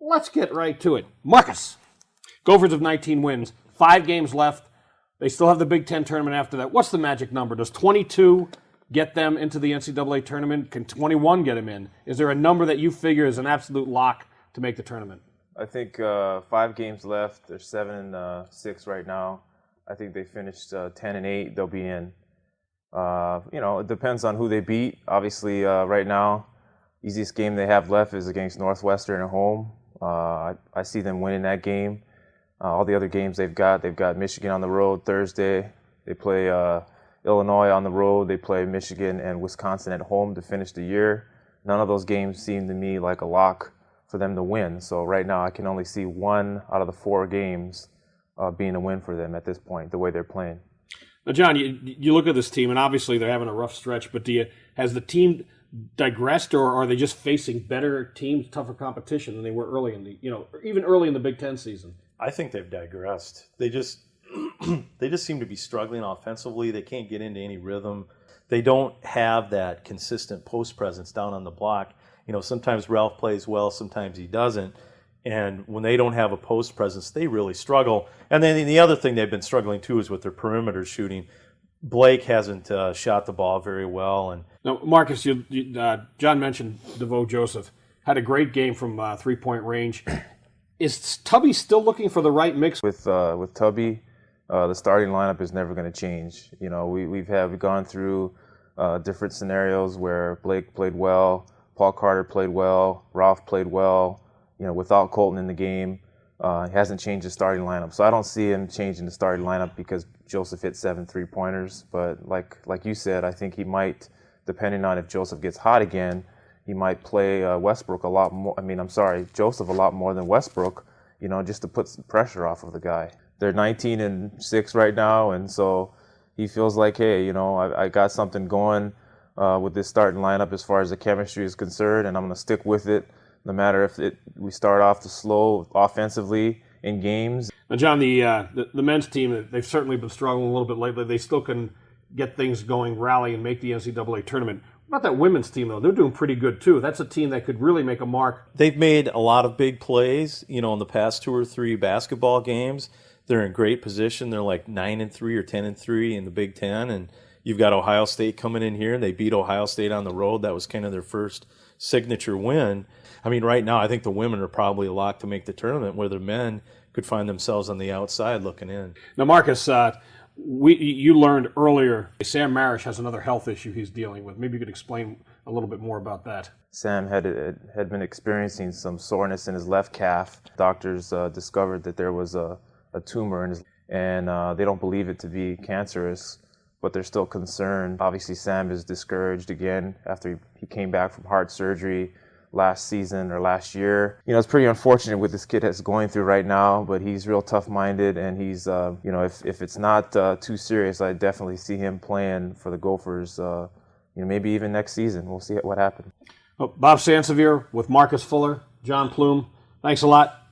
let's get right to it. Marcus, Gophers have 19 wins, 5 games left. They still have the Big Ten tournament after that. What's the magic number? Does 22 get them into the NCAA tournament? Can 21 get them in? Is there a number that you figure is an absolute lock to make the tournament? I think 5 games left. They're 7-6 right now. I think they finished 10-8. They'll be in. It depends on who they beat. Obviously, right now, easiest game they have left is against Northwestern at home. I see them winning that game. All the other games they've got Michigan on the road Thursday. They play Illinois on the road. They play Michigan and Wisconsin at home to finish the year. None of those games seem to me like a lock for them to win. So right now I can only see 1 out of the 4 games being a win for them at this point, the way they're playing. Now, John, you look at this team, and obviously they're having a rough stretch, but has the team digressed, or are they just facing better teams, tougher competition than they were early in even early in the Big Ten season? I think they've digressed. They just seem to be struggling offensively. They can't get into any rhythm. They don't have that consistent post presence down on the block. Sometimes Ralph plays well, sometimes he doesn't. And when they don't have a post presence, they really struggle. And then the other thing they've been struggling too is with their perimeter shooting. Blake hasn't shot the ball very well. And now, Marcus, John mentioned DeVoe Joseph had a great game from 3-point range. Is Tubby still looking for the right mix? With Tubby, the starting lineup is never going to change. We've gone through different scenarios where Blake played well, Paul Carter played well, Ralph played well. Without Colton in the game, he hasn't changed the starting lineup. So I don't see him changing the starting lineup because Joseph hit 7 3-pointers. But like you said, I think he might, depending on if Joseph gets hot again, he might play Joseph a lot more than Westbrook, just to put some pressure off of the guy. They're 19-6 right now, and so he feels like, hey, I got something going with this starting lineup as far as the chemistry is concerned, and I'm going to stick with it no matter if we start off the slow offensively in games. Now, John, the men's team, they've certainly been struggling a little bit lately. They still can get things going, rally, and make the NCAA tournament. What about that women's team, though? They're doing pretty good, too. That's a team that could really make a mark. They've made a lot of big plays, in the past 2 or 3 basketball games. They're in great position. They're like 9-3 or 10-3 in the Big Ten, and you've got Ohio State coming in here, and they beat Ohio State on the road. That was kind of their first signature win. I mean, right now, I think the women are probably a lock to make the tournament, where the men could find themselves on the outside looking in. Now, Marcus, you learned earlier Sam Marish has another health issue he's dealing with. Maybe you could explain a little bit more about that. Sam had been experiencing some soreness in his left calf. Doctors discovered that there was a tumor in his, and they don't believe it to be cancerous, but they're still concerned. Obviously, Sam is discouraged again after he came back from heart surgery last season or last year. It's pretty unfortunate what this kid is going through right now, but he's real tough-minded, and he's, if it's not too serious, I definitely see him playing for the Gophers, maybe even next season. We'll see what happens. Bob Sansevier with Marcus Fuller, John Plume, thanks a lot.